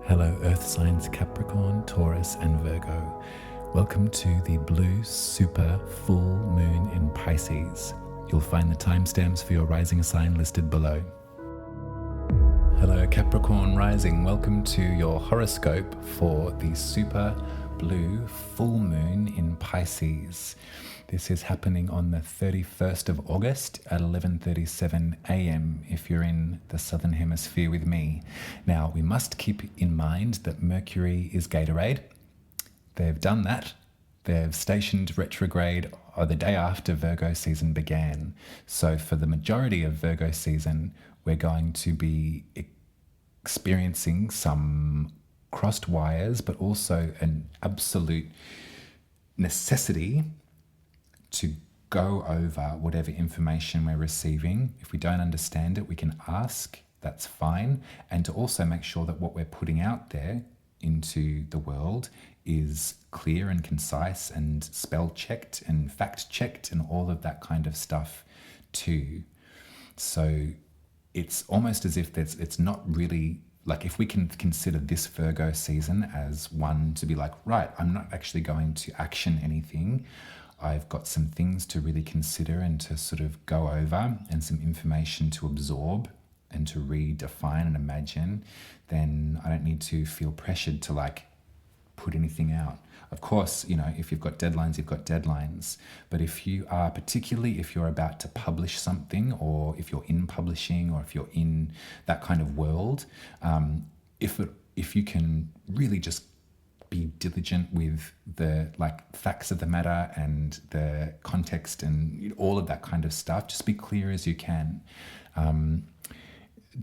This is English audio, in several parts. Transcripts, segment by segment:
Hello Earth signs Capricorn, Taurus and Virgo. Welcome to the blue super full moon in Pisces. You'll find the timestamps for your rising sign listed below. Hello Capricorn rising, welcome to your horoscope for the super blue full moon in Pisces. This is happening on the 31st of August at 11:37 a.m. if you're in the southern hemisphere with me. Now, we must keep in mind that Mercury is Gatorade. They've done that. They've stationed retrograde the day after Virgo season began. So for the majority of Virgo season, we're going to be experiencing some crossed wires, but also an absolute necessity to go over whatever information we're receiving. If we don't understand it, we can ask, that's fine. And to also make sure that what we're putting out there into the world is clear and concise and spell checked and fact checked and all of that kind of stuff too. So it's almost as if it's not really, like if we can consider this Virgo season as one to be like, right, I'm not actually going to action anything. I've got some things to really consider and to sort of go over and some information to absorb and to redefine and imagine, then I don't need to feel pressured to like put anything out. Of course, you know, if you've got deadlines, you've got deadlines. But if you are, particularly if you're about to publish something, or if you're in publishing, or if you're in that kind of world, if you can really just be diligent with the like facts of the matter and the context and all of that kind of stuff, just be clear as you can.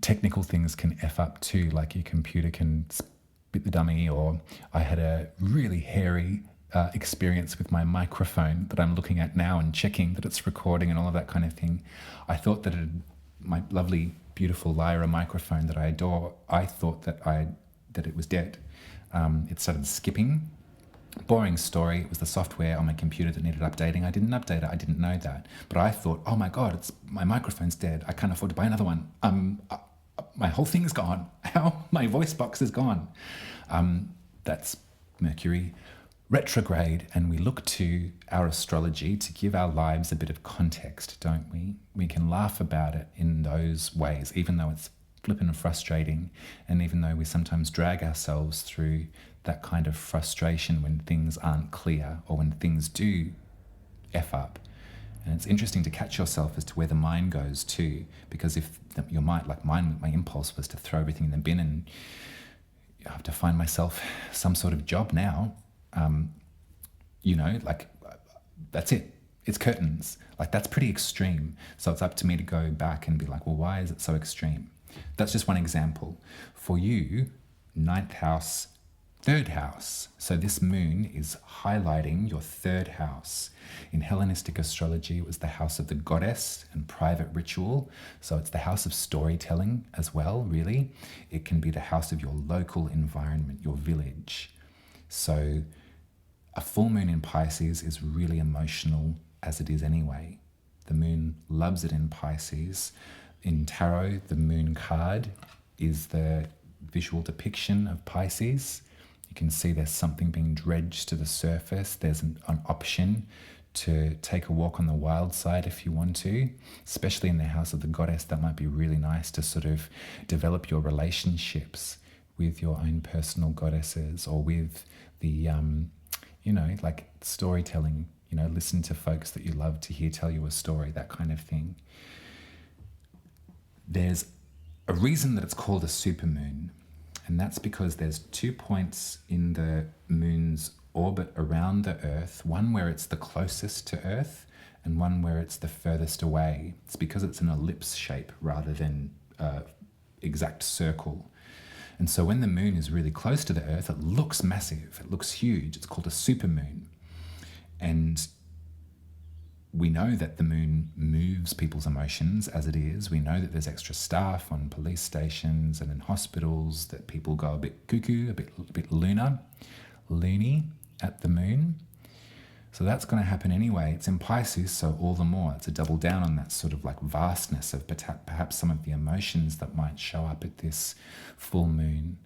Technical things can F up too, like your computer can spit the dummy, or I had a really hairy experience with my microphone that I'm looking at now and checking that it's recording and all of that kind of thing. I thought that my lovely, beautiful Lyra microphone that I adore, I thought that it was dead. It started skipping. Boring story. It was the software on my computer that needed updating. I didn't update it. I didn't know that. But I thought, oh my God, my microphone's dead. I can't afford to buy another one. My whole thing's gone. How? My voice box is gone. That's Mercury retrograde, and we look to our astrology to give our lives a bit of context, don't we? We can laugh about it in those ways, even though it's flippin' frustrating, and even though we sometimes drag ourselves through that kind of frustration when things aren't clear or when things do F up. And it's interesting to catch yourself as to where the mind goes too, because if your mind, like mine, my impulse was to throw everything in the bin, and I have to find myself some sort of job now, like that's it. It's curtains. Like that's pretty extreme. So it's up to me to go back and be like, well, why is it so extreme? That's just one example. For you, 9th house, 3rd house. So this moon is highlighting your 3rd house. In Hellenistic astrology, it was the house of the goddess and private ritual. So it's the house of storytelling as well, really. It can be the house of your local environment, your village. So a full moon in Pisces is really emotional, as it is anyway. The moon loves it in Pisces. In tarot, the moon card is the visual depiction of Pisces. You can see there's something being dredged to the surface. There's an option to take a walk on the wild side if you want to, especially in the house of the goddess. That might be really nice to sort of develop your relationships with your own personal goddesses, or with the, like storytelling, listen to folks that you love to hear tell you a story, that kind of thing. There's a reason that it's called a supermoon, and that's because there's 2 points in the moon's orbit around the Earth, one where it's the closest to Earth and one where it's the furthest away. It's because it's an ellipse shape rather than an exact circle. And so when the moon is really close to the Earth, it looks massive, it looks huge. It's called a supermoon. And we know that the moon moves people's emotions as it is. We know that there's extra staff on police stations and in hospitals, that people go a bit cuckoo, a bit loony at the moon. So that's going to happen anyway. It's in Pisces, so all the more. It's a double down on that sort of like vastness of perhaps some of the emotions that might show up at this full moon.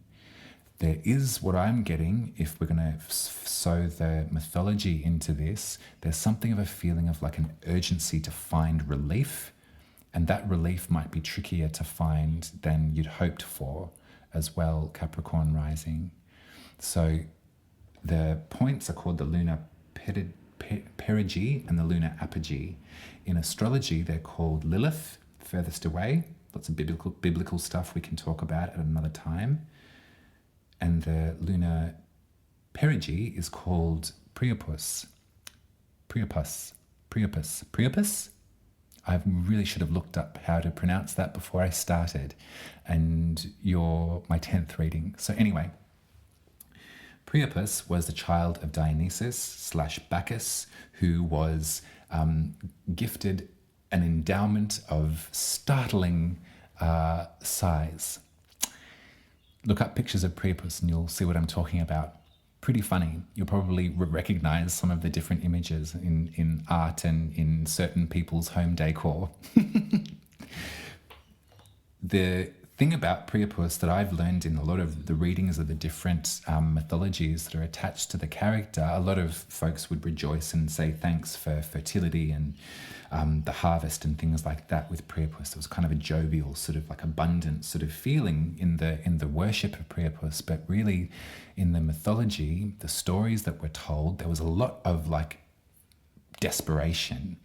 There is what I'm getting, if we're going to sew the mythology into this, there's something of a feeling of like an urgency to find relief. And that relief might be trickier to find than you'd hoped for as well, Capricorn rising. So the points are called the lunar perigee and the lunar apogee. In astrology, they're called Lilith, furthest away. Lots of biblical stuff we can talk about at another time. And the lunar perigee is called Priapus. I really should have looked up how to pronounce that before I started. And you're my 10th reading. So anyway, Priapus was the child of Dionysus / Bacchus, who was gifted an endowment of startling size. Look up pictures of Priapus and you'll see what I'm talking about. Pretty funny. You'll probably recognize some of the different images in art and in certain people's home decor. The thing about Priapus that I've learned in a lot of the readings of the different mythologies that are attached to the character, a lot of folks would rejoice and say thanks for fertility and the harvest and things like that with Priapus. There was kind of a jovial, sort of like abundant sort of feeling in the worship of Priapus. But really, in the mythology, the stories that were told, there was a lot of like desperation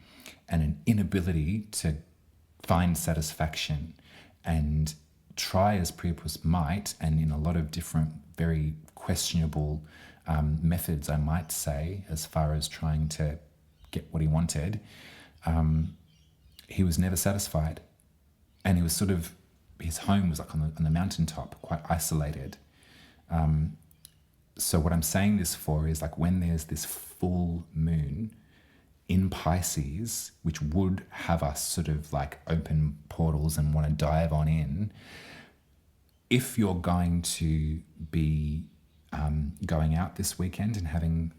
and an inability to find satisfaction. And try as Priapus might, and in a lot of different, very questionable methods, I might say, as far as trying to get what he wanted, he was never satisfied. And he was sort of, his home was like on the mountaintop, quite isolated. So what I'm saying this for is like when there's this full moon in Pisces, which would have us sort of like open portals and want to dive on in, if you're going to be going out this weekend and having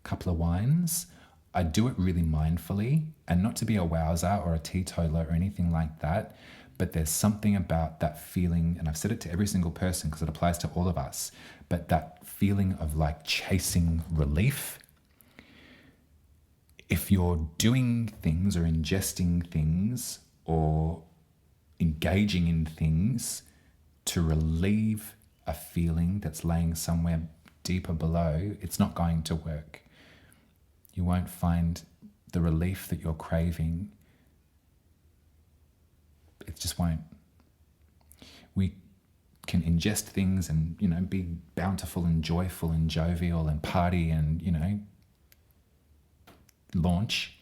a couple of wines, I do it really mindfully, and not to be a wowser or a teetotaler or anything like that, but there's something about that feeling, and I've said it to every single person because it applies to all of us, but that feeling of like chasing relief. If you're doing things or ingesting things or engaging in things to relieve a feeling that's laying somewhere deeper below, it's not going to work. You won't find the relief that you're craving. It just won't. We can ingest things and, be bountiful and joyful and jovial and party and, launch,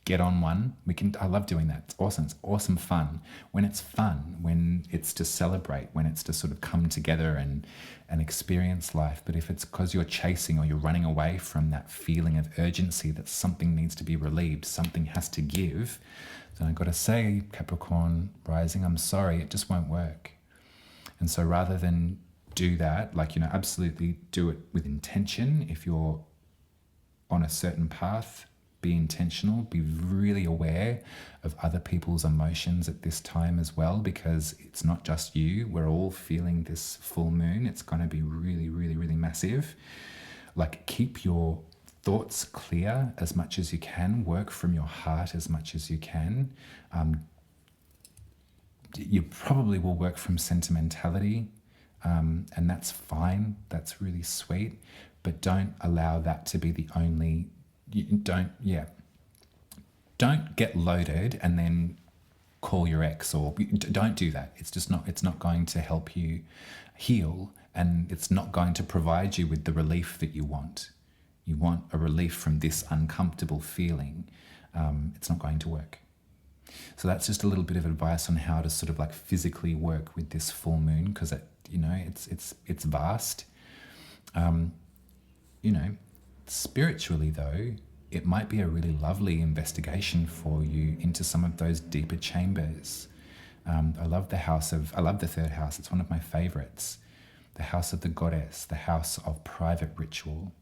get on one. I love doing that. It's awesome. It's awesome fun. When it's fun, when it's to celebrate, when it's to sort of come together and experience life. But if it's because you're chasing or you're running away from that feeling of urgency that something needs to be relieved, something has to give, then I've got to say, Capricorn rising, I'm sorry, it just won't work. And so rather than do that, absolutely do it with intention. If you're on a certain path, be intentional, be really aware of other people's emotions at this time as well, because it's not just you. We're all feeling this full moon. It's going to be really, really, really massive. Keep your thoughts clear as much as you can. Work from your heart as much as you can. You probably will work from sentimentality, and that's fine. That's really sweet. But don't allow that to be the only. Don't get loaded and then call your ex, or don't do that. It's not going to help you heal, and it's not going to provide you with the relief that you want. You want a relief from this uncomfortable feeling. It's not going to work. So that's just a little bit of advice on how to sort of physically work with this full moon, because it's vast. Spiritually though, it might be a really lovely investigation for you into some of those deeper chambers. I love the third house. It's one of my favorites. The house of the goddess, the house of private ritual,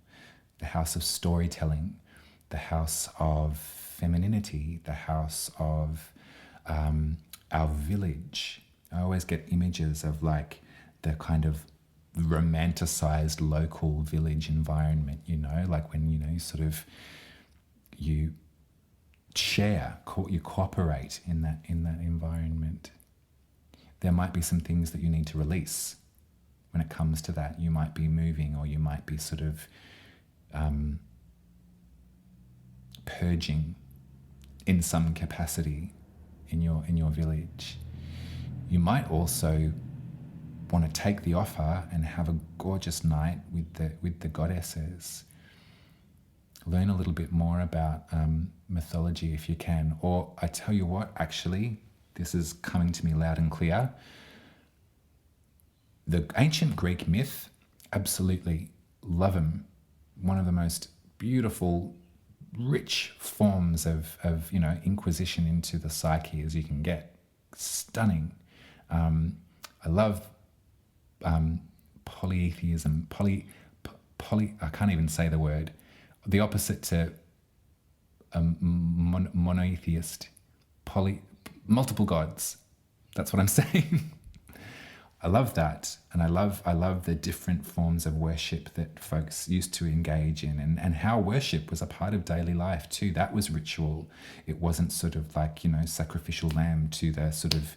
the house of storytelling, the house of femininity, the house of our village. I always get images of the kind of romanticized local village environment, like when, you share, you cooperate in that environment. There might be some things that you need to release when it comes to that. You might be moving, or you might be sort of purging in some capacity in your village. You might also want to take the offer and have a gorgeous night with the goddesses. Learn a little bit more about mythology if you can. Or I tell you what, actually, this is coming to me loud and clear. The ancient Greek myth, absolutely love them. One of the most beautiful, rich forms of inquisition into the psyche as you can get. Stunning. I love polytheism. I can't even say the word. The opposite to monotheist. Multiple gods. That's what I'm saying. I love that, and I love the different forms of worship that folks used to engage in, and how worship was a part of daily life too. That was ritual. It wasn't sort of like sacrificial lamb to the sort of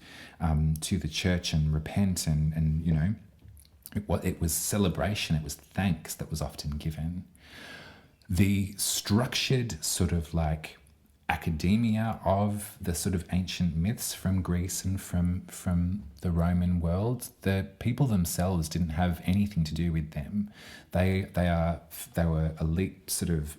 to the church and repent and it was celebration. It was thanks that was often given. The structured sort of like academia of the sort of ancient myths from Greece and from the Roman world, the people themselves didn't have anything to do with them. They were elite sort of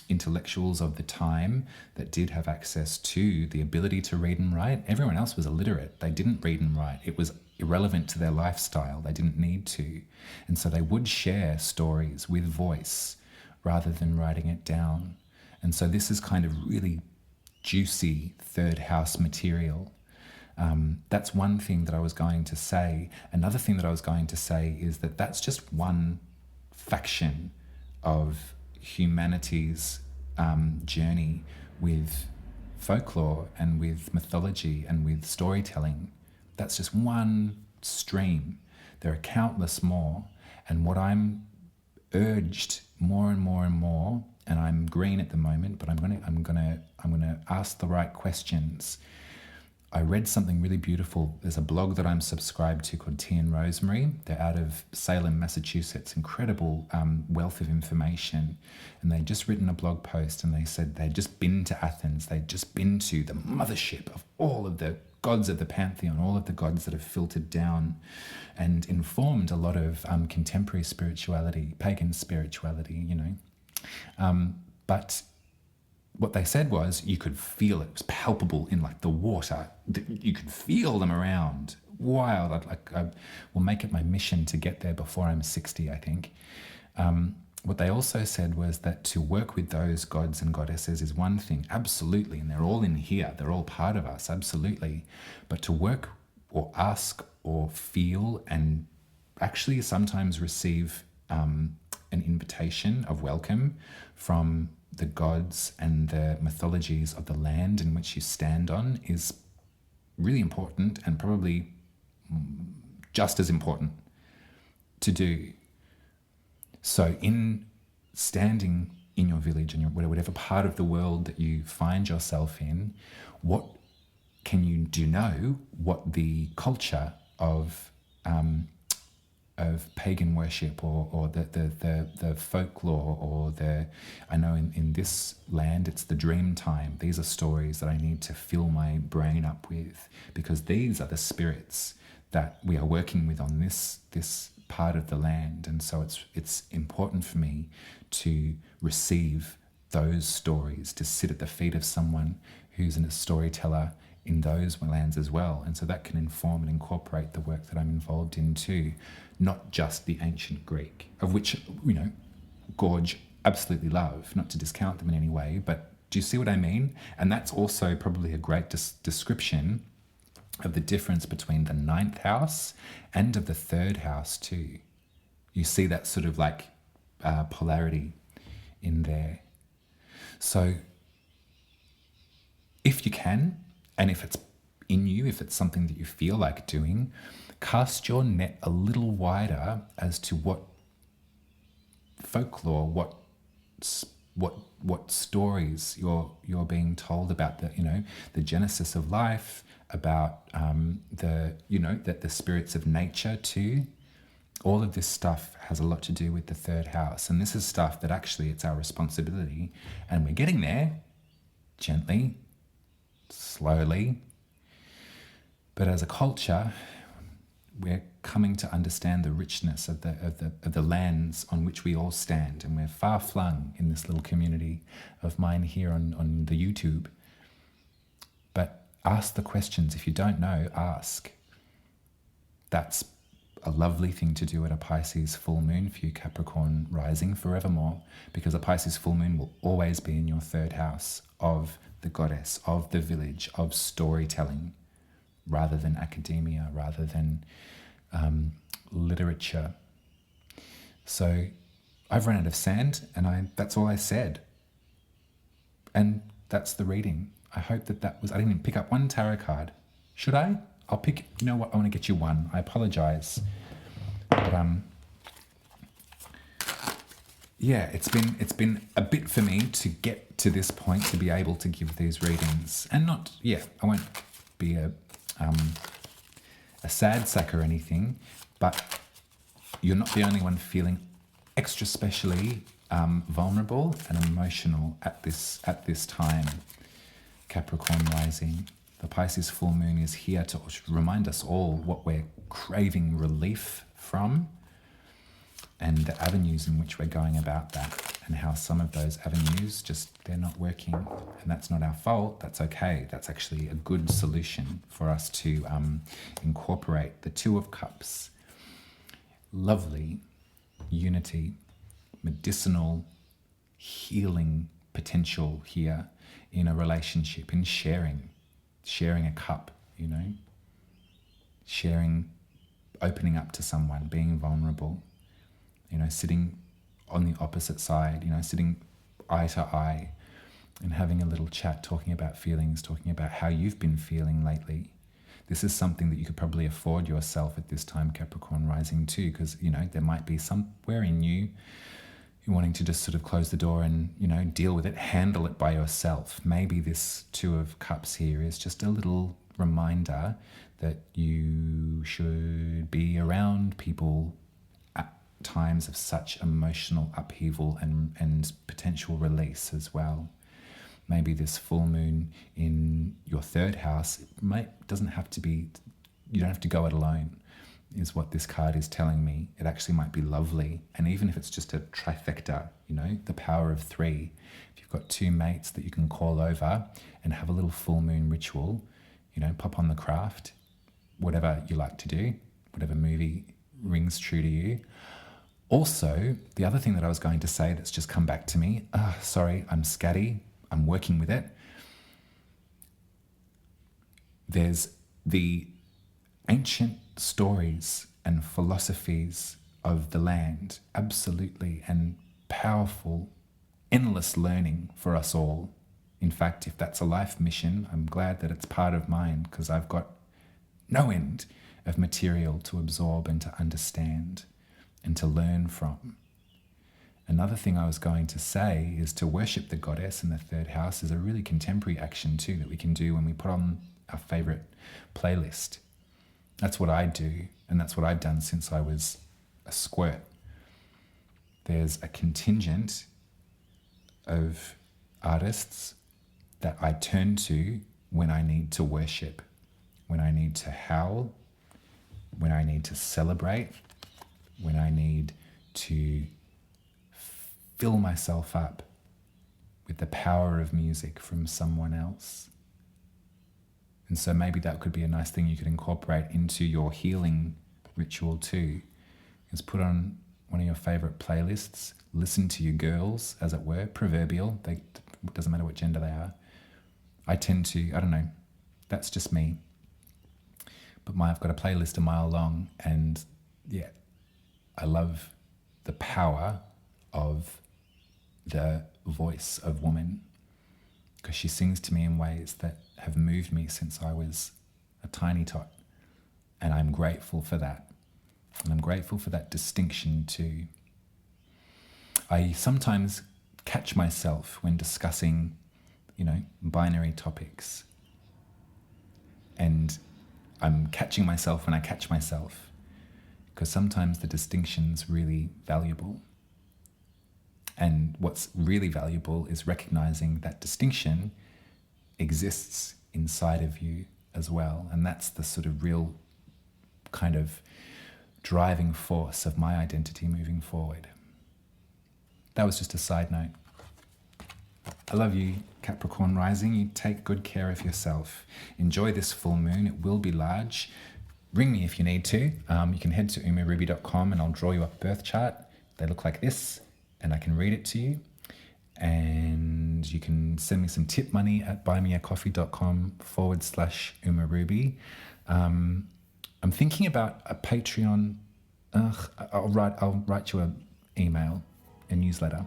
intellectuals of the time that did have access to the ability to read and write. Everyone else was illiterate. They didn't read and write. It was irrelevant to their lifestyle. They didn't need to. And so they would share stories with voice rather than writing it down. And so this is kind of really juicy third house material. That's one thing that I was going to say. Another thing that I was going to say is that that's just one faction of humanity's journey with folklore and with mythology and with storytelling. That's just one stream. There are countless more. And what I'm urged more and more and more, and I'm green at the moment, but I'm gonna ask the right questions. I read something really beautiful. There's a blog that I'm subscribed to called Tea and Rosemary. They're out of Salem, Massachusetts. Incredible wealth of information. And they'd just written a blog post, and they said they'd just been to Athens. They'd just been to the mothership of all of the gods of the pantheon, all of the gods that have filtered down and informed a lot of contemporary spirituality, pagan spirituality, but what they said was you could feel it. It was palpable in like the water. You could feel them around. Wild. I will make it my mission to get there before I'm 60, I think. What they also said was that to work with those gods and goddesses is one thing, absolutely, and they're all in here. They're all part of us, absolutely. But to work or ask or feel and actually sometimes receive an invitation of welcome from the gods and the mythologies of the land in which you stand on is really important, and probably just as important to do. So in standing in your village and whatever part of the world that you find yourself in, what can you do know what the culture of pagan worship or the folklore or I know in this land it's the dream time. These are stories that I need to fill my brain up with, because these are the spirits that we are working with on this part of the land. And so it's important for me to receive those stories, to sit at the feet of someone who's a storyteller in those lands as well. And so that can inform and incorporate the work that I'm involved in too, not just the ancient Greek, of which, gorge, absolutely love, not to discount them in any way, but do you see what I mean? And that's also probably a great description of the difference between the 9th house and of the 3rd house too. You see that sort of like polarity in there. So if you can, and if it's in you, if it's something that you feel like doing, cast your net a little wider as to what folklore, what stories you're being told about the genesis of life, about that the spirits of nature too. All of this stuff has a lot to do with the third house, and this is stuff that actually it's our responsibility, and we're getting there, gently, slowly. But as a culture, we're coming to understand the richness of the lands on which we all stand, and we're far flung in this little community of mine here on the YouTube. But ask the questions. If you don't know, ask. That's a lovely thing to do at a Pisces full moon for you Capricorn rising forevermore, because a Pisces full moon will always be in your third house of the goddess, of the village, of storytelling, rather than academia, rather than literature. So I've run out of sand, and that's all I said. And that's the reading. I hope that was, I didn't even pick up one tarot card. Should I? I'll pick, you know what, I want to get you one. I apologize. But yeah, it's been a bit for me to get to this point, to be able to give these readings. And I won't be a sad sack or anything, but you're not the only one feeling extra specially vulnerable and emotional at this time, Capricorn rising. The Pisces full moon is here to remind us all what we're craving relief from, and the avenues in which we're going about that, and how some of those avenues they're not working, and that's not our fault. That's okay. That's actually a good solution for us to incorporate the Two of Cups. Lovely unity, medicinal healing potential here in a relationship, in sharing a cup, sharing, opening up to someone, being vulnerable, sitting on the opposite side, sitting eye to eye and having a little chat, talking about feelings, talking about how you've been feeling lately. This is something that you could probably afford yourself at this time, Capricorn rising too, because, there might be somewhere in you you're wanting to just sort of close the door and, deal with it, handle it by yourself. Maybe this Two of Cups here is just a little reminder that you should be around people at times of such emotional upheaval and potential release as well. Maybe this full moon in your third house doesn't have to be, you don't have to go it alone, is what this card is telling me. It actually might be lovely. And even if it's just a trifecta, the power of three, if you've got two mates that you can call over and have a little full moon ritual, pop on The Craft, whatever you like to do, whatever movie rings true to you. Also, the other thing that I was going to say that's just come back to me, sorry, I'm scatty, I'm working with it. There's the ancient stories and philosophies of the land, absolutely, and powerful, endless learning for us all. In fact, if that's a life mission, I'm glad that it's part of mine, because I've got no end of material to absorb and to understand and to learn from. Another thing I was going to say is to worship the goddess in the third house is a really contemporary action too that we can do when we put on our favorite playlist. That's what I do, and that's what I've done since I was a squirt. There's a contingent of artists that I turn to when I need to worship, when I need to howl, when I need to celebrate, when I need to fill myself up with the power of music from someone else. And so maybe that could be a nice thing you could incorporate into your healing ritual too, is put on one of your favorite playlists, listen to your girls, as it were, proverbial, it doesn't matter what gender they are. I tend to, I don't know, that's just me. But I've got a playlist a mile long, and yeah, I love the power of the voice of woman, because she sings to me in ways that have moved me since I was a tiny tot. And I'm grateful for that. And I'm grateful for that distinction too. I sometimes catch myself when discussing, binary topics. And I'm catching myself when I catch myself, because sometimes the distinction's really valuable. And what's really valuable is recognizing that distinction exists inside of you as well. And that's the sort of real kind of driving force of my identity moving forward. That was just a side note. I love you, Capricorn rising. You take good care of yourself. Enjoy this full moon. It will be large. Ring me if you need to. You can head to umaruby.com and I'll draw you up a birth chart. They look like this, and I can read it to you. And you can send me some tip money at buymeacoffee.com/umaruby. I'm thinking about a Patreon. I'll write you an email, a newsletter.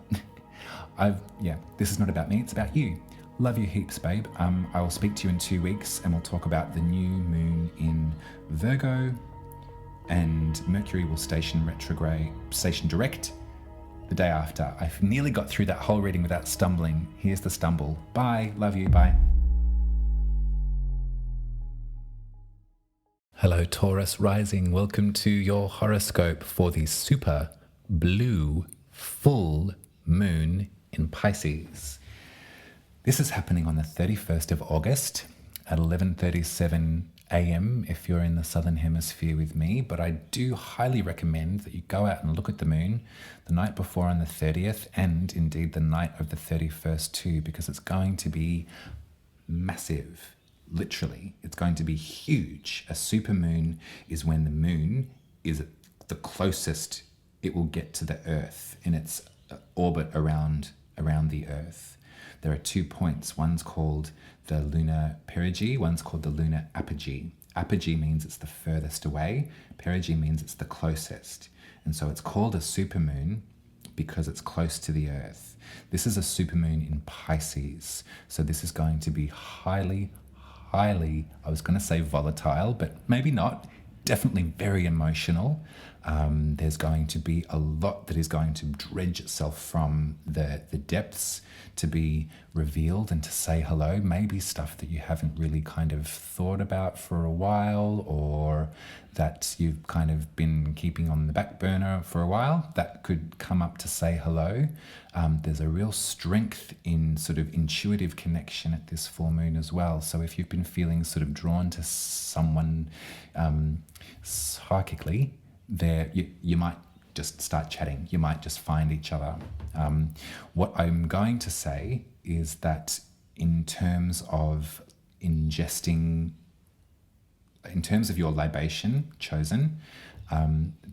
This is not about me, it's about you. Love you heaps, babe. I will speak to you in 2 weeks and we'll talk about the new moon in Virgo, and Mercury will station direct the day after. I've nearly got through that whole reading without stumbling. Here's the stumble. Bye. Love you. Bye. Hello, Taurus rising. Welcome to your horoscope for the super blue full moon in Pisces. This is happening on the 31st of August at 11:37 a.m. if you're in the southern hemisphere with me, but I do highly recommend that you go out and look at the moon the night before on the 30th, and indeed the night of the 31st too, because it's going to be massive. Literally, it's going to be huge. A supermoon is when the moon is the closest it will get to the Earth in its orbit around the Earth. There are 2 points. One's called the lunar perigee, one's called the lunar apogee. Apogee means it's the furthest away, perigee means it's the closest. And so it's called a supermoon because it's close to the Earth. This is a supermoon in Pisces. So this is going to be highly, I was going to say volatile, but maybe not. Definitely very emotional. There's going to be a lot that is going to dredge itself from the depths to be revealed and to say hello. Maybe stuff that you haven't really kind of thought about for a while, or that you've kind of been keeping on the back burner for a while, that could come up to say hello. There's a real strength in sort of intuitive connection at this full moon as well. So if you've been feeling sort of drawn to someone psychically, there you might just start chatting. You might just find each other. What I'm going to say is that in terms of ingesting, in terms of your libation chosen,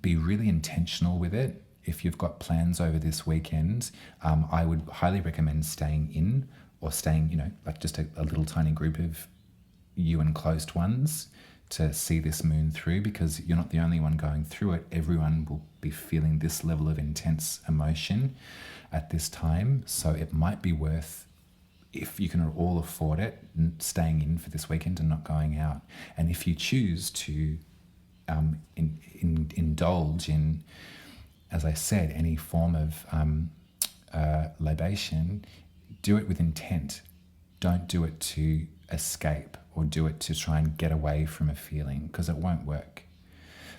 be really intentional with it. If you've got plans over this weekend, I would highly recommend staying in, or staying, like just a little tiny group of you and close ones to see this moon through, because you're not the only one going through it. Everyone will be feeling this level of intense emotion at this time. So it might be worth, if you can all afford it, staying in for this weekend and not going out. And if you choose to indulge in, as I said, any form of libation, do it with intent. Don't do it to escape or do it to try and get away from a feeling, because it won't work.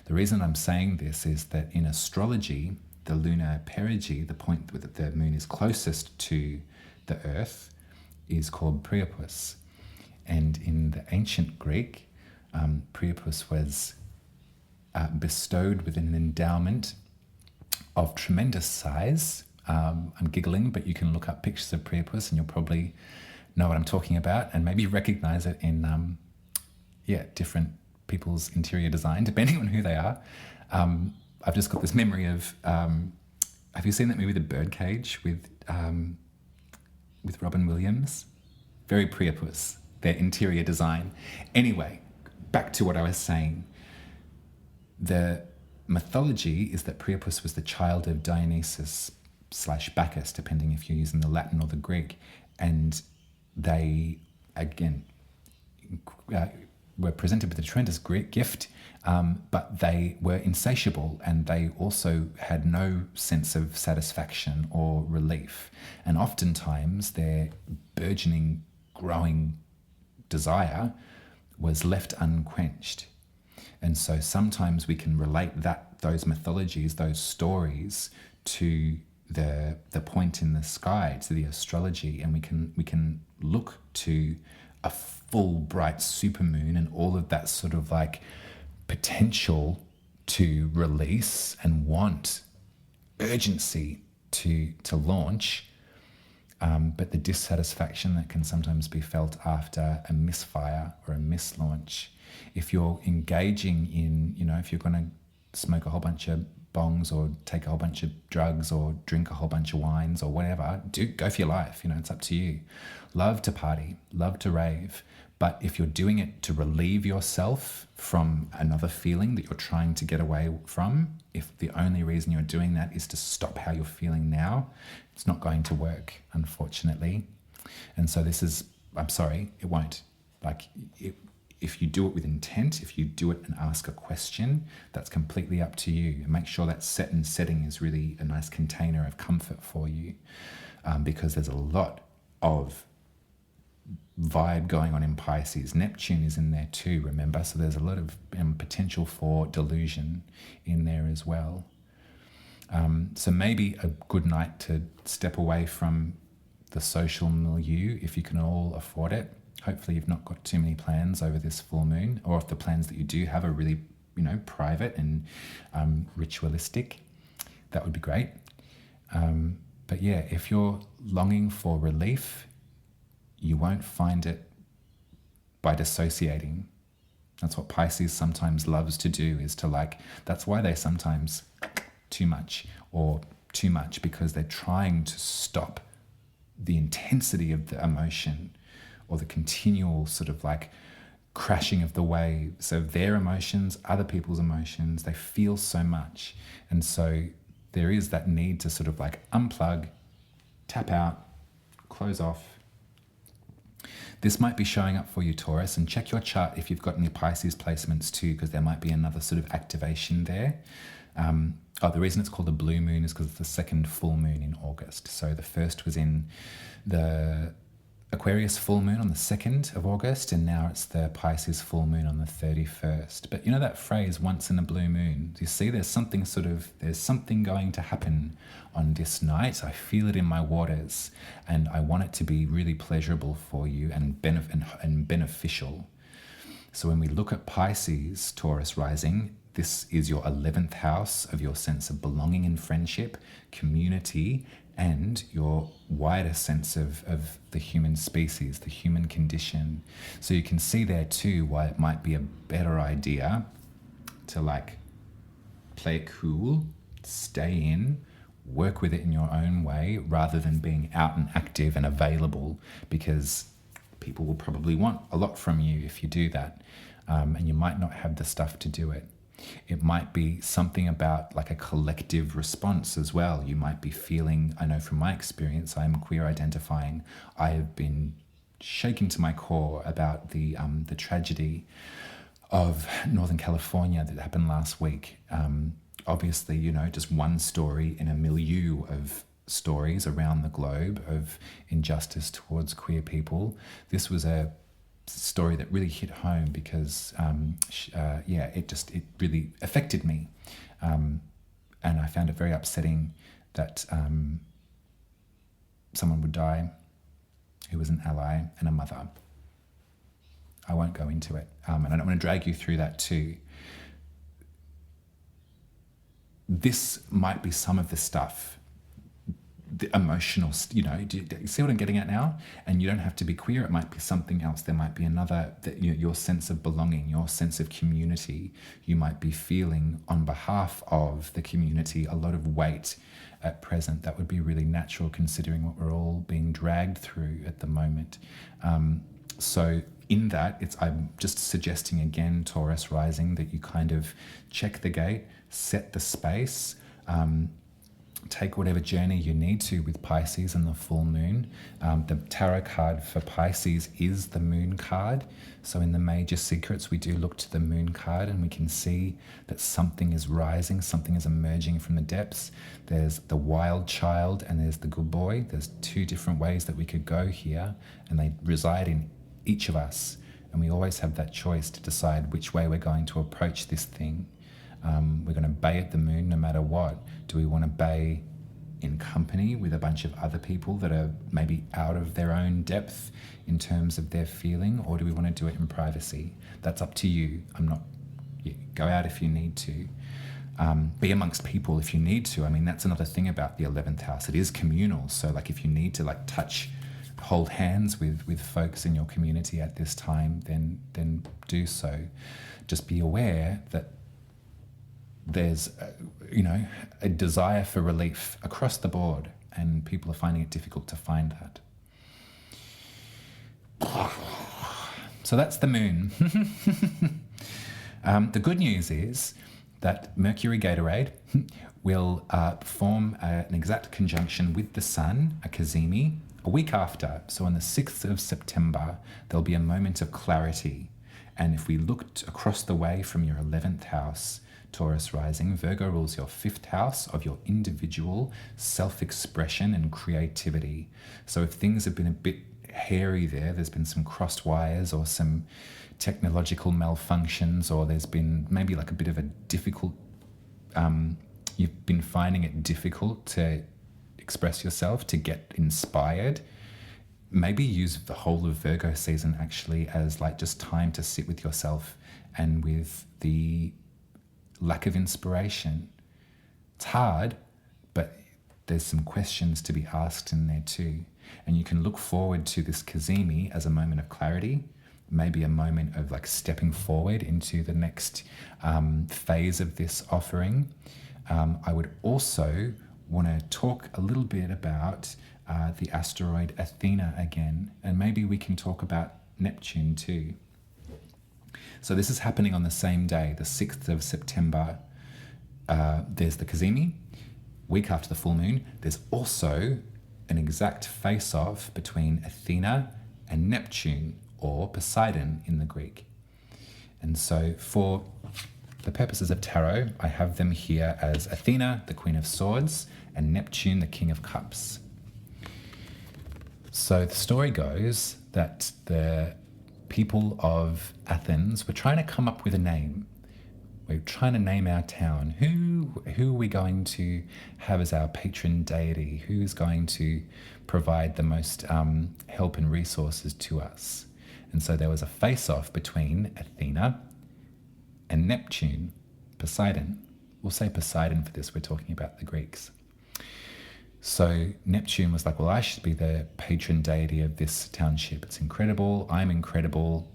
The reason I'm saying this is that in astrology, the lunar perigee, the point that the moon is closest to the Earth, is called Priapus. And in the ancient Greek, Priapus was bestowed with an endowment of tremendous size. I'm giggling, but you can look up pictures of Priapus and you'll probably know what I'm talking about, and maybe recognize it in different people's interior design, depending on who they are. I've just got this memory of, have you seen that movie, The Birdcage, with Robin Williams? Very Priapus, their interior design. Anyway, back to what I was saying. The mythology is that Priapus was the child of Dionysus / Bacchus, depending if you're using the Latin or the Greek, and they, again, were presented with a tremendous gift But they were insatiable, and they also had no sense of satisfaction or relief. And oftentimes their burgeoning, growing desire was left unquenched. And so sometimes we can relate those mythologies, those stories, to the point in the sky, to the astrology, and we can look to a full bright supermoon and all of that sort of like potential to release and want urgency to launch, but the dissatisfaction that can sometimes be felt after a misfire or a mislaunch. If you're engaging in, if you're going to smoke a whole bunch of bongs or take a whole bunch of drugs or drink a whole bunch of wines or whatever, go for your life. It's up to you. Love to party, love to rave. But if you're doing it to relieve yourself from another feeling that you're trying to get away from, if the only reason you're doing that is to stop how you're feeling now, it's not going to work, unfortunately. And so I'm sorry, it won't. If you do it with intent, if you do it and ask a question, that's completely up to you. And make sure that setting is really a nice container of comfort for you, because there's a lot of vibe going on in Pisces. Neptune is in there too, remember? So there's a lot of potential for delusion in there as well. So maybe a good night to step away from the social milieu if you can all afford it. Hopefully you've not got too many plans over this full moon, or if the plans that you do have are really, private and ritualistic, that would be great. But yeah, if you're longing for relief, you won't find it by dissociating. That's what Pisces sometimes loves to do, is to that's why they sometimes too much, because they're trying to stop the intensity of the emotion or the continual sort of crashing of the waves of their emotions, other people's emotions. They feel so much. And so there is that need to sort of unplug, tap out, close off. This might be showing up for you, Taurus, and check your chart if you've got any Pisces placements too, because there might be another sort of activation there. The reason it's called a blue moon is because it's the second full moon in August. So the first was in the Aquarius full moon on the 2nd of August, and now it's the Pisces full moon on the 31st. But that phrase, once in a blue moon, you see there's something going to happen on this night. I feel it in my waters, and I want it to be really pleasurable for you and beneficial. So when we look at Pisces, Taurus rising, this is your 11th house of your sense of belonging and friendship, community, and your wider sense of the human species, the human condition. So you can see there too why it might be a better idea to play it cool, stay in, work with it in your own way, rather than being out and active and available, because people will probably want a lot from you if you do that, and you might not have the stuff to do it. It might be something about a collective response as well. You might be feeling, I know from my experience, I'm queer identifying, I have been shaken to my core about the tragedy of Northern California that happened last week. Obviously, just one story in a milieu of stories around the globe of injustice towards queer people. This was a story that really hit home because it really affected me, and I found it very upsetting that someone would die who was an ally and a mother. I won't go into it, and I don't want to drag you through that too. This might be some of the stuff, the emotional, do you see what I'm getting at now? And you don't have to be queer. It might be something else. There might be another, your sense of belonging, your sense of community. You might be feeling on behalf of the community a lot of weight at present. That would be really natural considering what we're all being dragged through at the moment. So in that, I'm just suggesting again, Taurus rising, that you kind of check the gate, set the space, take whatever journey you need to with Pisces and the full moon. The tarot card for Pisces is the moon card. So in the major secrets, we do look to the moon card and we can see that something is rising, something is emerging from the depths. There's the wild child and there's the good boy. There's two different ways that we could go here, and they reside in each of us. And we always have that choice to decide which way we're going to approach this thing. We're going to bay at the moon no matter what. Do we want to bay in company with a bunch of other people that are maybe out of their own depth in terms of their feeling, or do we want to do it in privacy? That's up to you. Go out if you need to. Be amongst people if you need to. I mean, that's another thing about the 11th house. It is communal. So like if you need to like hold hands with folks in your community at this time, then do so. Just be aware that there's a desire for relief across the board, and people are finding it difficult to find that. So that's the moon. The good news is that Mercury Gatorade will form an exact conjunction with the sun, a cazimi, a week after. So on the 6th of September, there'll be a moment of clarity. And if we looked across the way from your 11th house, Taurus rising, Virgo rules your 5th house of your individual self-expression and creativity. So if things have been a bit hairy there's been some crossed wires or some technological malfunctions, or there's been maybe like a bit of a difficult, you've been finding it difficult to express yourself, to get inspired, maybe use the whole of Virgo season actually as like just time to sit with yourself and with the lack of inspiration. It's hard, but there's some questions to be asked in there too. And you can look forward to this cazimi as a moment of clarity, maybe a moment of like stepping forward into the next phase of this offering. I would also want to talk a little bit about the asteroid Athena again, and maybe we can talk about Neptune too. So this is happening on the same day, the 6th of September. There's the cazimi. Week after the full moon, there's also an exact face-off between Athena and Neptune, or Poseidon in the Greek. And so for the purposes of tarot, I have them here as Athena, the Queen of Swords, and Neptune, the King of Cups. So the story goes that the people of Athens were trying to come up with a name. We're trying to name our town. Who are we going to have as our patron deity? Who's going to provide the most help and resources to us? And so there was a face-off between Athena and Neptune, Poseidon. We'll say Poseidon for this, we're talking about the Greeks. So Neptune was like, well, I should be the patron deity of this township. It's incredible. I'm incredible.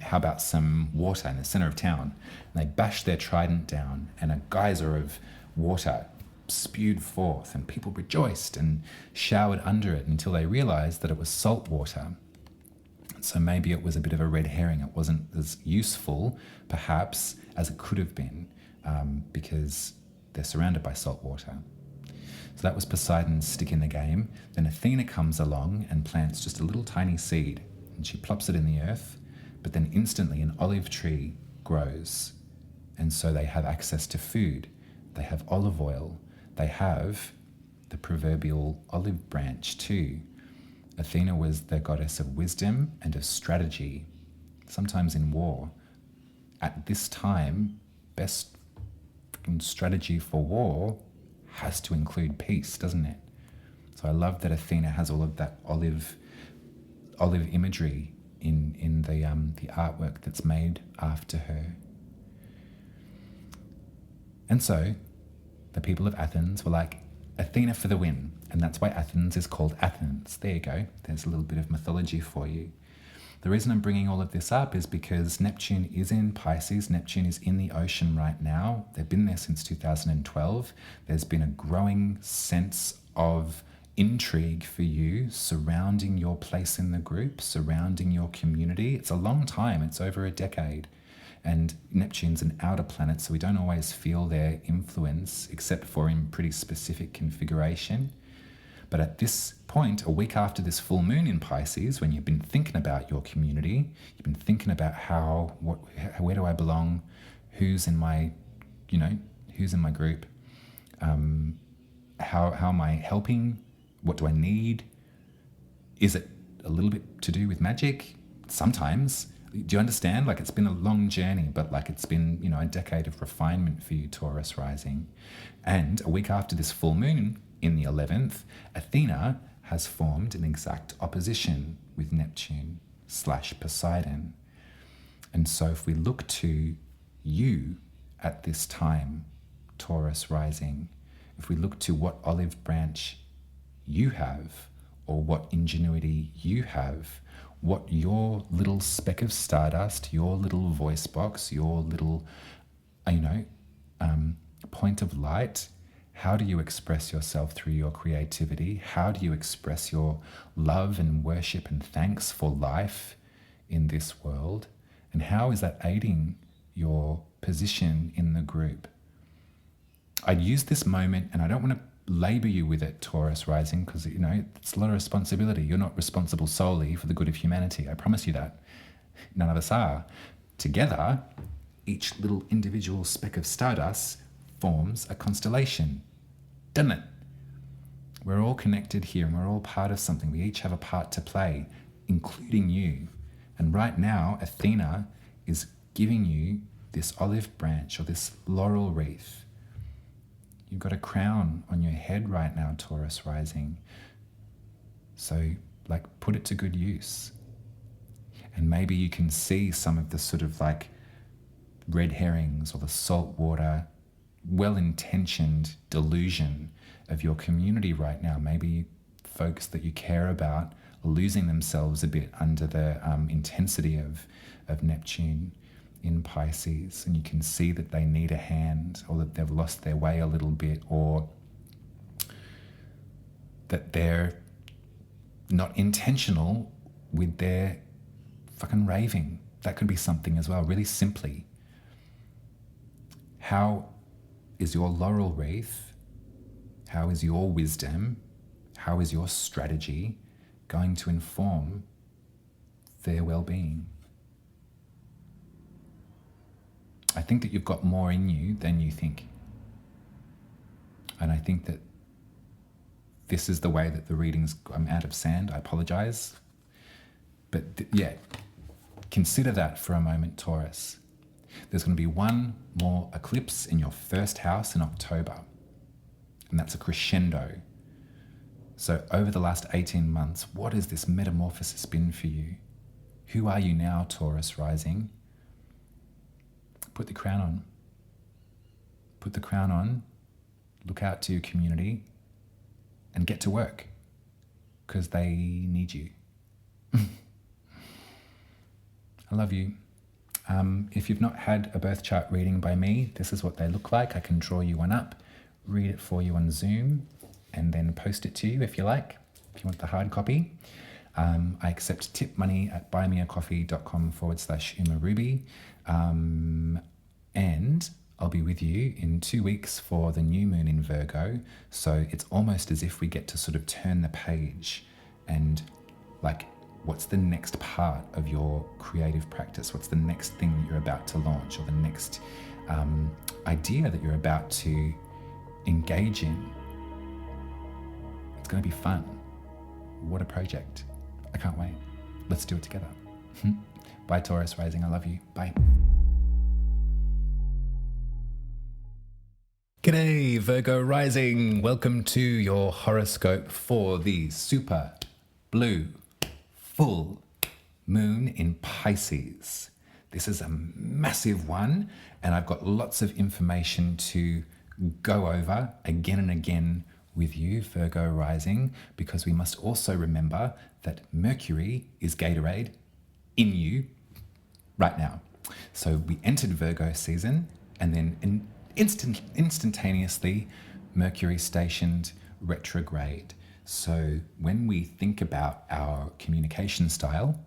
How about some water in the center of town? And they bashed their trident down, and a geyser of water spewed forth, and people rejoiced and showered under it until they realized that it was salt water. So maybe it was a bit of a red herring. It wasn't as useful, perhaps, as it could have been, because they're surrounded by salt water. So that was Poseidon's stick in the game. Then Athena comes along and plants just a little tiny seed, and she plops it in the earth, but then instantly an olive tree grows. And so they have access to food. They have olive oil. They have the proverbial olive branch too. Athena was the goddess of wisdom and of strategy, sometimes in war. At this time, best strategy for war has to include peace, doesn't it? So I love that Athena has all of that olive imagery in the artwork that's made after her. And so the people of Athens were like, Athena for the win. And that's why Athens is called Athens. There you go. There's a little bit of mythology for you. The reason I'm bringing all of this up is because Neptune is in Pisces. Neptune is in the ocean right now. They've been there since 2012. There's been a growing sense of intrigue for you surrounding your place in the group, surrounding your community. It's a long time. It's over a decade. And Neptune's an outer planet, so we don't always feel their influence except for in pretty specific configuration. But at this point, a week after this full moon in Pisces, when you've been thinking about your community, you've been thinking about where do I belong, who's in my group, how am I helping, what do I need, is it a little bit to do with magic? Sometimes. Do you understand? Like, it's been a long journey, but like it's been, a decade of refinement for you, Taurus rising. And a week after this full moon in the 11th, Athena has formed an exact opposition with Neptune / Poseidon. And so if we look to you at this time, Taurus rising, if we look to what olive branch you have, or what ingenuity you have, what your little speck of stardust, your little voice box, your little, point of light, how do you express yourself through your creativity? How do you express your love and worship and thanks for life in this world? And how is that aiding your position in the group? I'd use this moment, and I don't want to labor you with it, Taurus rising, because it's a lot of responsibility. You're not responsible solely for the good of humanity. I promise you that. None of us are. Together, each little individual speck of stardust forms a constellation, doesn't it? We're all connected here, and we're all part of something. We each have a part to play, including you. And right now, Athena is giving you this olive branch or this laurel wreath. You've got a crown on your head right now, Taurus rising. So, put it to good use. And maybe you can see some of the sort of red herrings or the saltwater, well-intentioned delusion of your community right now. Maybe folks that you care about are losing themselves a bit under the intensity of Neptune in Pisces, and you can see that they need a hand, or that they've lost their way a little bit, or that they're not intentional with their fucking raving. That could be something as well, really simply. How is your laurel wreath, how is your wisdom, how is your strategy going to inform their well-being? I think that you've got more in you than you think. And I think that this is the way that the readings, I'm out of sand, I apologize. But consider that for a moment, Taurus. There's going to be one more eclipse in your first house in October. And that's a crescendo. So over the last 18 months, what has this metamorphosis been for you? Who are you now, Taurus rising? Put the crown on. Put the crown on, look out to your community, and get to work, because they need you. I love you. If you've not had a birth chart reading by me, this is what they look like. I can draw you one up, read it for you on Zoom, and then post it to you if you like, if you want the hard copy. I accept tip money at buymeacoffee.com/umaruby. And I'll be with you in 2 weeks for the new moon in Virgo. So it's almost as if we get to sort of turn the page and what's the next part of your creative practice? What's the next thing that you're about to launch, or the next idea that you're about to engage in? It's going to be fun. What a project. I can't wait. Let's do it together. Bye, Taurus rising. I love you. Bye. G'day, Virgo rising. Welcome to your horoscope for the super blue full moon in Pisces. This is a massive one, and I've got lots of information to go over again and again with you, Virgo rising, because we must also remember that Mercury is Gatorade in you right now. So we entered Virgo season, and then instantaneously Mercury stationed retrograde. So when we think about our communication style,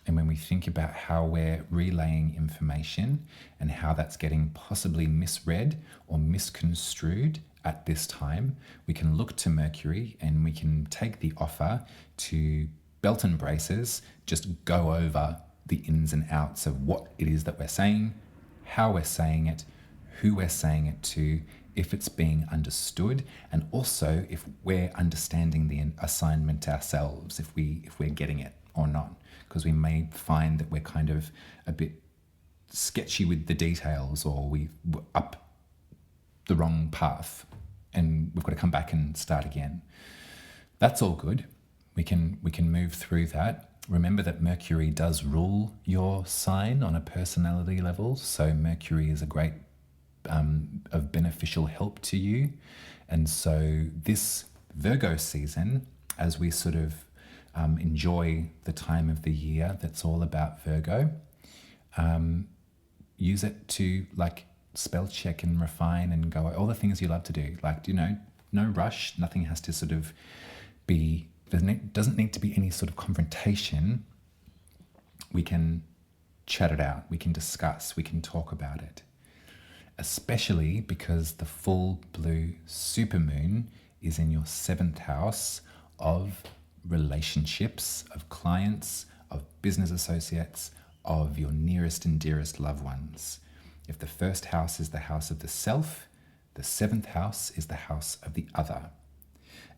And when we think about how we're relaying information and how that's getting possibly misread or misconstrued at this time, we can look to Mercury and we can take the offer to belt and braces, just go over the ins and outs of what it is that we're saying, how we're saying it, who we're saying it to, if it's being understood, and also if we're understanding the assignment ourselves, if we're getting it or not, because we may find that we're kind of a bit sketchy with the details, or we're up the wrong path and we've got to come back and start again. That's all good. We can move through that. Remember that Mercury does rule your sign on a personality level, so Mercury is a great of beneficial help to you. And so this Virgo season, as we sort of enjoy the time of the year that's all about Virgo, use it to like spell check and refine and go all the things you love to do. Like, no rush. Nothing has to sort of be, doesn't need to be any sort of confrontation. We can chat it out. We can discuss. We can talk about it. Especially because the full blue supermoon is in your 7th house of relationships, of clients, of business associates, of your nearest and dearest loved ones. If the 1st house is the house of the self, the 7th house is the house of the other.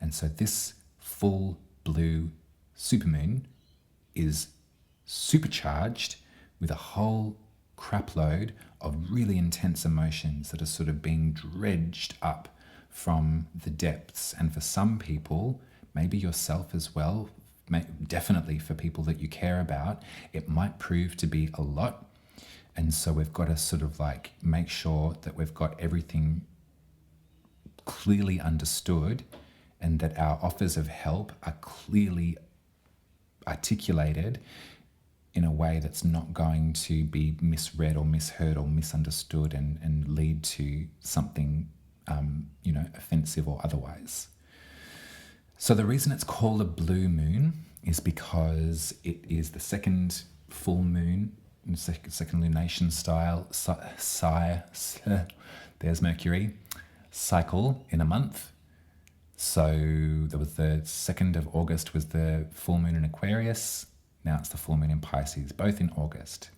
And so this full blue supermoon is supercharged with a whole crapload of really intense emotions that are sort of being dredged up from the depths. And for some people, maybe yourself as well, definitely for people that you care about, it might prove to be a lot. And so we've got to sort of like make sure that we've got everything clearly understood and that our offers of help are clearly articulated in a way that's not going to be misread or misheard or misunderstood and lead to something, offensive or otherwise. So the reason it's called a blue moon is because it is the second full moon, second lunation style, there's Mercury, cycle in a month. So there was the 2nd of August was the full moon in Aquarius. Now it's the full moon in Pisces, both in August.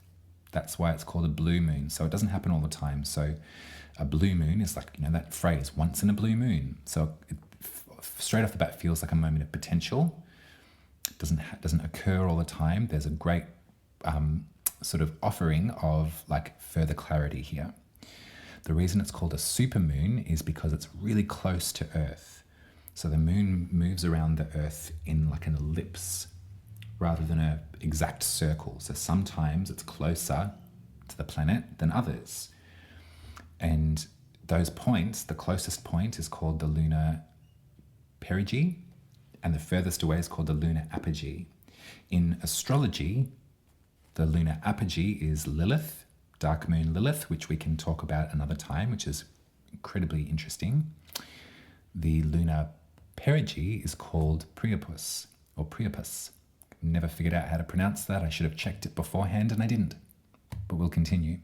That's why it's called a blue moon. So it doesn't happen all the time. So a blue moon is like, that phrase, once in a blue moon. So it straight off the bat feels like a moment of potential. It doesn't occur all the time. There's a great sort of offering of like further clarity here. The reason it's called a supermoon is because it's really close to Earth. So the moon moves around the Earth in like an ellipse, rather than an exact circle. So sometimes it's closer to the planet than others. And those points, the closest point is called the lunar perigee, and the furthest away is called the lunar apogee. In astrology, the lunar apogee is Lilith, dark moon Lilith, which we can talk about another time, which is incredibly interesting. The lunar perigee is called Priapus, or Priapus. Never figured out how to pronounce that. I should have checked it beforehand and I didn't, but we'll continue.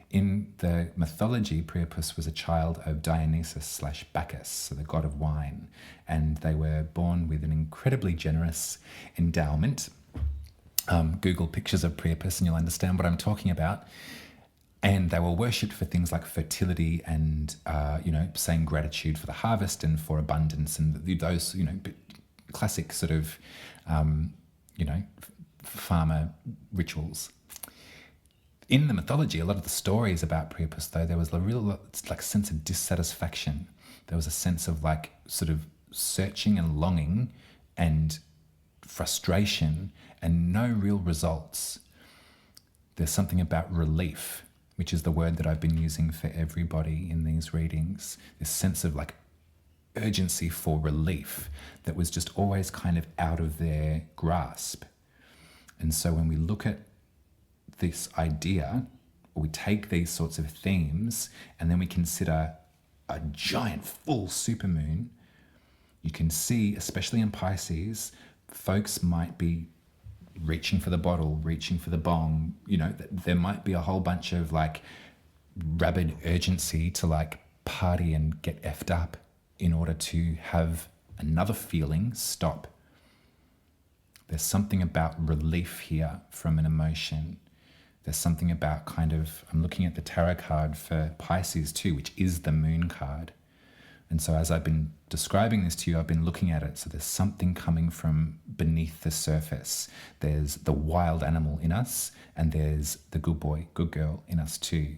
In the mythology, Priapus was a child of Dionysus/Bacchus, so the god of wine, and they were born with an incredibly generous endowment. Google pictures of Priapus and you'll understand what I'm talking about. And they were worshipped for things like fertility and, saying gratitude for the harvest and for abundance and those, classic sort of, farmer rituals. In the mythology, a lot of the stories about Priapus, though, there was a real sense of dissatisfaction. There was a sense of sort of searching and longing and frustration and no real results. There's something about relief, which is the word that I've been using for everybody in these readings. This sense of urgency for relief that was just always kind of out of their grasp. And so when we look at this idea, or we take these sorts of themes and then we consider a giant full supermoon, you can see, especially in Pisces, folks might be reaching for the bottle, reaching for the bong. You know, there might be a whole bunch of like rabid urgency to like party and get effed up in order to have another feeling stop. There's something about relief here from an emotion. There's something about kind of, I'm looking at the tarot card for Pisces too, which is the moon card. And so as I've been describing this to you, I've been looking at it. So there's something coming from beneath the surface. There's the wild animal in us, and there's the good boy, good girl in us too.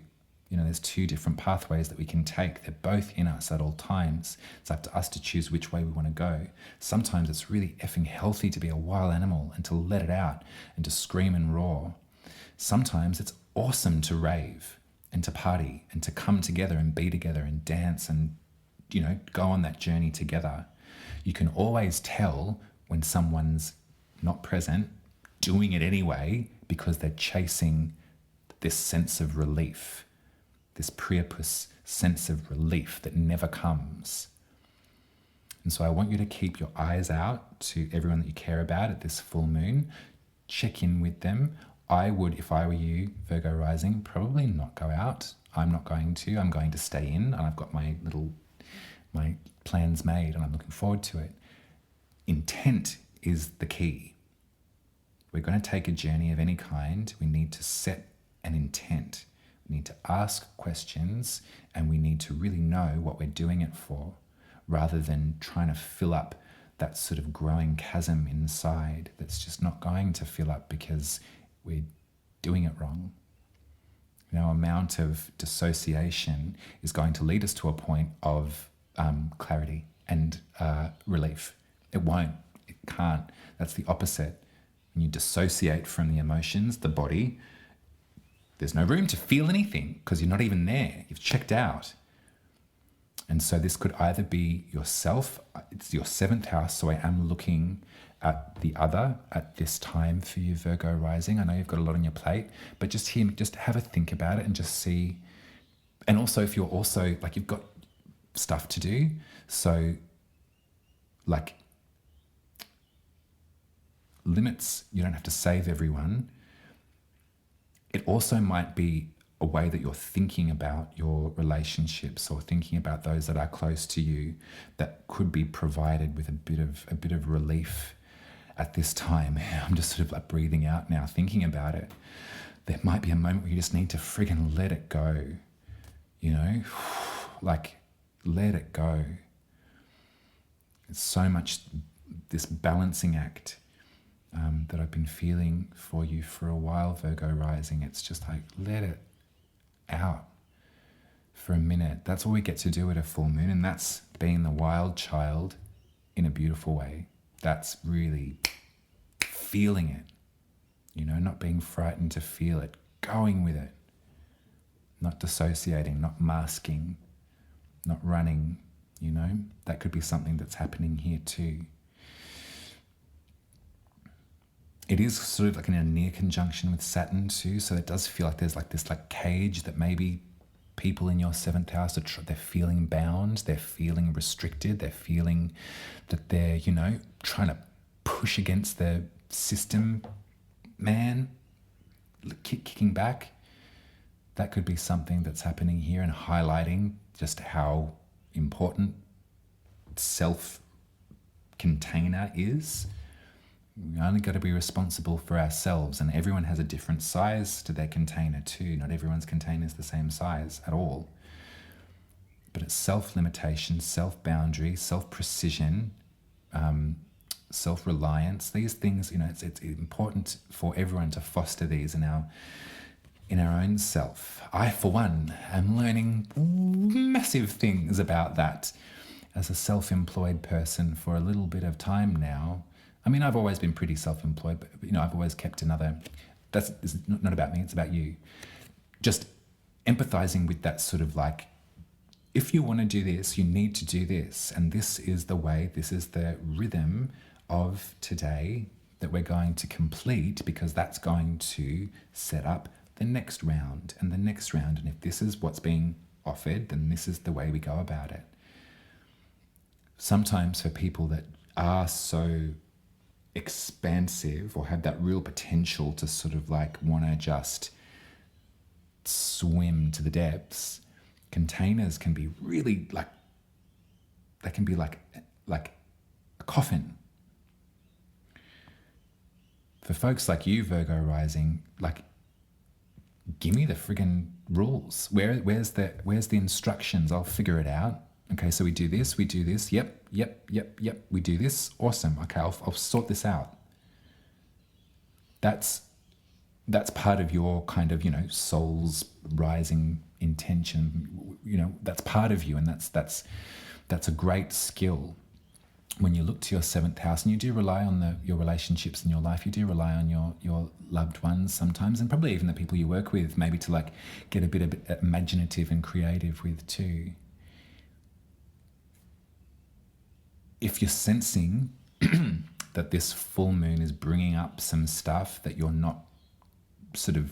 You know, there's two different pathways that we can take. They're both in us at all times. It's up to us to choose which way we want to go. Sometimes it's really effing healthy to be a wild animal and to let it out and to scream and roar. Sometimes it's awesome to rave and to party and to come together and be together and dance and, you know, go on that journey together. You can always tell when someone's not present, doing it anyway, because they're chasing this sense of relief, this Priapus sense of relief that never comes. And so I want you to keep your eyes out to everyone that you care about at this full moon. Check in with them. I would, if I were you, Virgo rising, probably not go out. I'm not going to. I'm going to stay in, and I've got my plans made, and I'm looking forward to it. Intent is the key. We're going to take a journey of any kind. We need to set an intent. We need to ask questions, and we need to really know what we're doing it for, rather than trying to fill up that sort of growing chasm inside that's just not going to fill up because we're doing it wrong. You know, amount of dissociation is going to lead us to a point of clarity and relief. It won't. It can't. That's the opposite. When you dissociate from the emotions, the body, there's no room to feel anything because you're not even there. You've checked out. And so this could either be yourself, it's your seventh house, so I am looking at the other at this time for you, Virgo rising. I know you've got a lot on your plate, but just have a think about it and just see. And also if you're also, like, you've got stuff to do, so like limits, you don't have to save everyone. It also might be a way that you're thinking about your relationships or thinking about those that are close to you that could be provided with a bit of relief at this time. I'm just sort of like breathing out now, thinking about it. There might be a moment where you just need to friggin' let it go, you know, like let it go. It's so much this balancing act that I've been feeling for you for a while, Virgo rising. It's just like, let it out for a minute. That's all we get to do at a full moon, and that's being the wild child in a beautiful way. That's really feeling it, you know, not being frightened to feel it, going with it, not dissociating, not masking, not running, you know. That could be something that's happening here too. It is sort of like in a near conjunction with Saturn too, so it does feel like there's like this like cage that maybe people in your seventh house they're feeling bound, they're feeling restricted, they're feeling that they're, you know, trying to push against the system, man, kicking back. That could be something that's happening here and highlighting just how important self-container is. We only got to be responsible for ourselves, and everyone has a different size to their container too. Not everyone's container is the same size at all. But it's self-limitation, self-boundary, self-precision, self-reliance. These things, you know, it's important for everyone to foster these in our own self. I, for one, am learning massive things about that as a self-employed person for a little bit of time now. I mean, I've always been pretty self-employed, but, you know, I've always kept it's not about me, it's about you. Just empathizing with that sort of like, if you want to do this, you need to do this. And this is the way, this is the rhythm of today that we're going to complete, because that's going to set up the next round and the next round. And if this is what's being offered, then this is the way we go about it. Sometimes for people that are so expansive or have that real potential to sort of like want to just swim to the depths, containers can be really like, they can be like a coffin. For folks like you, Virgo rising, like, give me the friggin' rules. Where's the instructions? I'll figure it out. Okay, so we do this. Yep. We do this. Awesome. Okay, I'll sort this out. That's part of your kind of, soul's rising intention. That's part of you, and that's a great skill. When you look to your seventh house, and you do rely on your relationships in your life, you do rely on your loved ones sometimes, and probably even the people you work with, maybe to like get a bit imaginative and creative with too. If you're sensing that this full moon is bringing up some stuff that you're not sort of,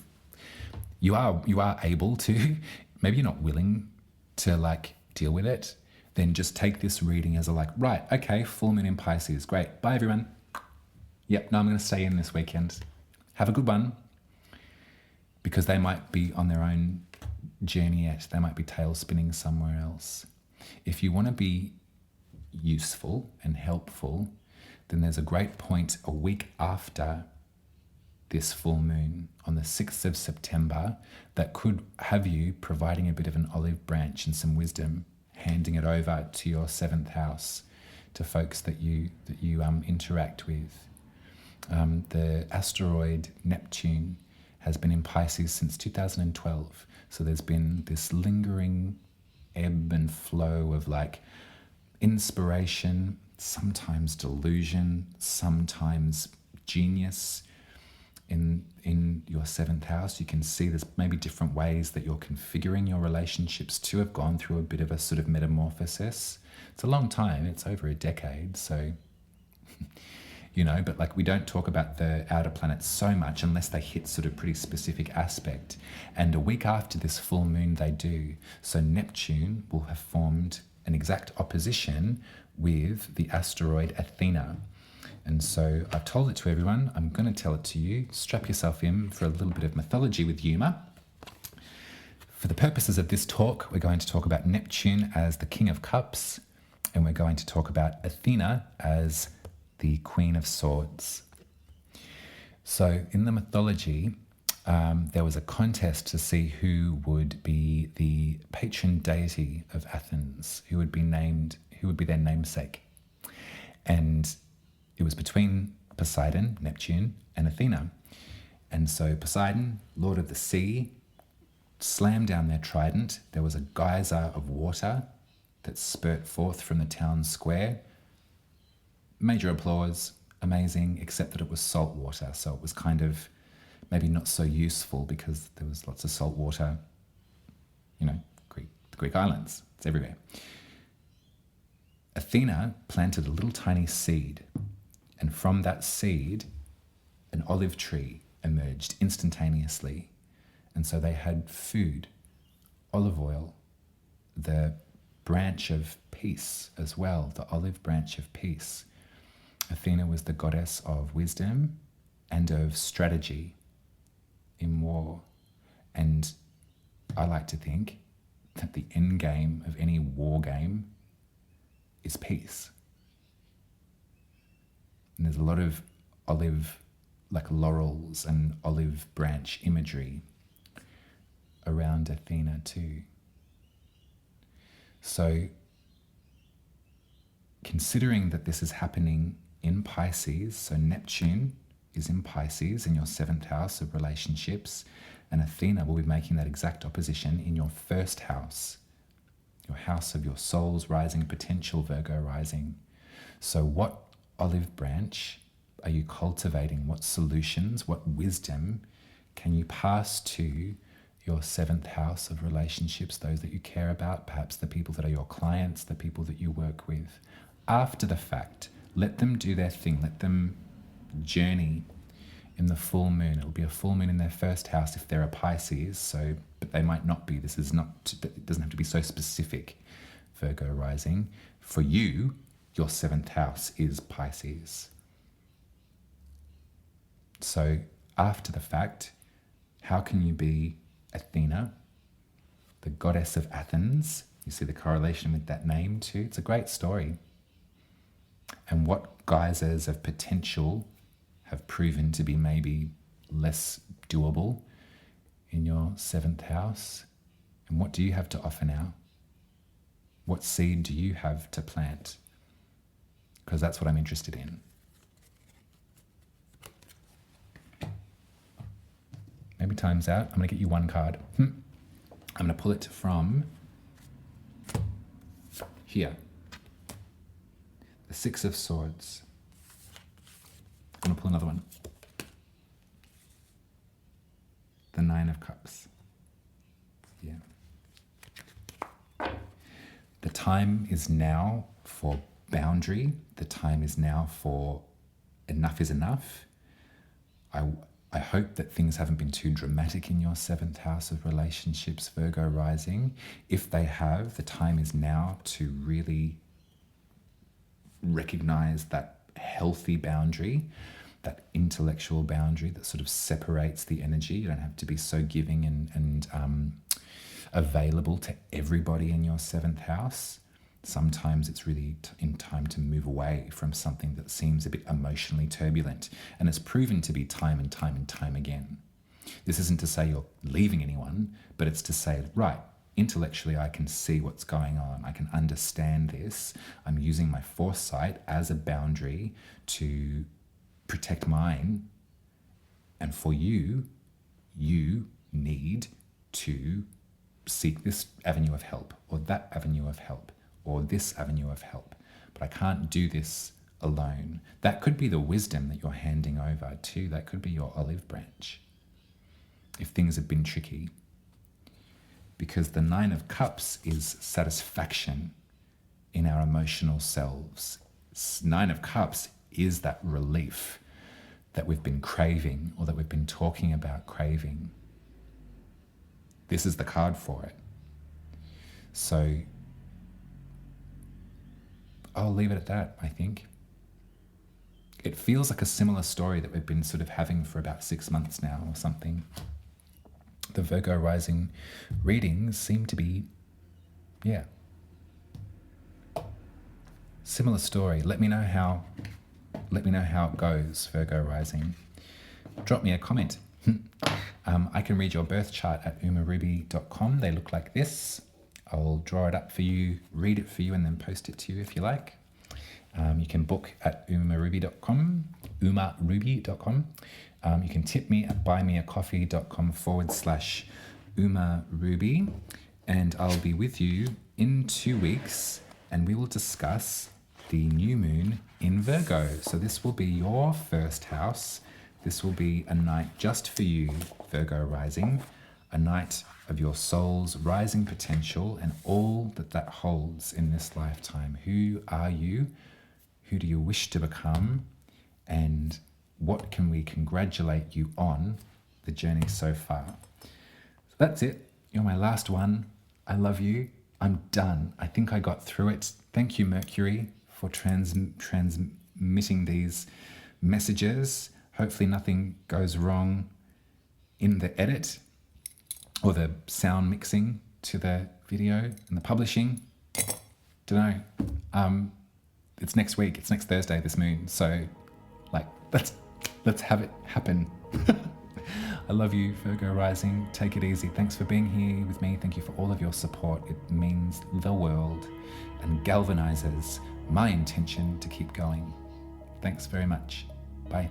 you are able to, maybe you're not willing to like deal with it, then just take this reading as a like, right, okay, full moon in Pisces, great, bye everyone. Yep, no, I'm going to stay in this weekend. Have a good one. Because they might be on their own journey yet. They might be tail spinning somewhere else. If you want to be useful and helpful, then there's a great point a week after this full moon on the 6th of September that could have you providing a bit of an olive branch and some wisdom, handing it over to your seventh house, to folks that you interact with. The asteroid Neptune has been in Pisces since 2012. So there's been this lingering ebb and flow of like inspiration, sometimes delusion, sometimes genius in your seventh house. You can see there's maybe different ways that you're configuring your relationships to have gone through a bit of a sort of metamorphosis. It's a long time, it's over a decade, so but like we don't talk about the outer planets so much unless they hit sort of pretty specific aspect. And a week after this full moon they do. So Neptune will have formed an exact opposition with the asteroid Athena. And so I've told it to everyone, I'm going to tell it to you. Strap yourself in for a little bit of mythology with humour. For the purposes of this talk, we're going to talk about Neptune as the King of Cups, and we're going to talk about Athena as the Queen of Swords. So in the mythology, there was a contest to see who would be the patron deity of Athens, who would be their namesake. And it was between Poseidon, Neptune, and Athena. And so Poseidon, lord of the sea, slammed down their trident. There was a geyser of water that spurt forth from the town square. Major applause, amazing, except that it was salt water. So it was kind of maybe not so useful because there was lots of salt water, the Greek islands, it's everywhere. Athena planted a little tiny seed, and from that seed, an olive tree emerged instantaneously. And so they had food, olive oil, the branch of peace as well, the olive branch of peace. Athena was the goddess of wisdom and of strategy in war. And I like to think that the end game of any war game is peace. And there's a lot of olive, like laurels and olive branch imagery around Athena too. So considering that this is happening in Pisces, so Neptune is in Pisces in your seventh house of relationships, and Athena will be making that exact opposition in your first house, your house of your soul's rising potential, Virgo rising. So what olive branch are you cultivating? What solutions, what wisdom can you pass to your seventh house of relationships, those that you care about, perhaps the people that are your clients, the people that you work with? After the fact, let them do their thing. Let them journey in the full moon. It'll be a full moon in their first house if they're a Pisces, but they might not be. This is not, it doesn't have to be so specific, Virgo rising. For you, your seventh house is Pisces. So after the fact, how can you be Athena, the goddess of Athens? You see the correlation with that name too. It's a great story. And what geysers of potential have proven to be maybe less doable in your 7th house? And what do you have to offer now? What seed do you have to plant? Because that's what I'm interested in. Maybe time's out. I'm going to get you one card. I'm going to pull it from here. The 6 of Swords. I'm going to pull another one. The 9 of Cups. Yeah. The time is now for boundary. The time is now for enough is enough. I hope that things haven't been too dramatic in your 7th house of relationships, Virgo rising. If they have, the time is now to really recognize that healthy boundary, that intellectual boundary that sort of separates the energy. You don't have to be so giving and available to everybody in your 7th house. Sometimes it's really in time to move away from something that seems a bit emotionally turbulent. And it's proven to be time and time and time again. This isn't to say you're leaving anyone, but it's to say, right, intellectually I can see what's going on. I can understand this. I'm using my foresight as a boundary to protect mine. And for you, you need to seek this avenue of help or that avenue of help, or this avenue of help. But I can't do this alone. That could be the wisdom that you're handing over too. That could be your olive branch if things have been tricky. Because the 9 of Cups is satisfaction in our emotional selves. 9 of Cups is that relief that we've been craving, or that we've been talking about craving. This is the card for it. So I'll leave it at that, I think. It feels like a similar story that we've been sort of having for about 6 months now or something. The Virgo rising readings seem to be, similar story. Let me know how it goes, Virgo rising. Drop me a comment. I can read your birth chart at umaruby.com. They look like this. I'll draw it up for you, read it for you, and then post it to you if you like. You can book at umaruby.com. You can tip me at buymeacoffee.com/umaruby. And I'll be with you in 2 weeks, and we will discuss the new moon in Virgo. So this will be your first house. This will be a night just for you, Virgo rising, a night of your soul's rising potential and all that holds in this lifetime. Who are you? Who do you wish to become? And what can we congratulate you on the journey so far? So that's it. You're my last one. I love you. I'm done. I think I got through it. Thank you, Mercury, for transmitting these messages. Hopefully nothing goes wrong in the edit or the sound mixing to the video and the publishing. Don't know. It's next week. It's next Thursday, this moon. So, let's have it happen. I love you, Virgo rising. Take it easy. Thanks for being here with me. Thank you for all of your support. It means the world and galvanizes my intention to keep going. Thanks very much. Bye.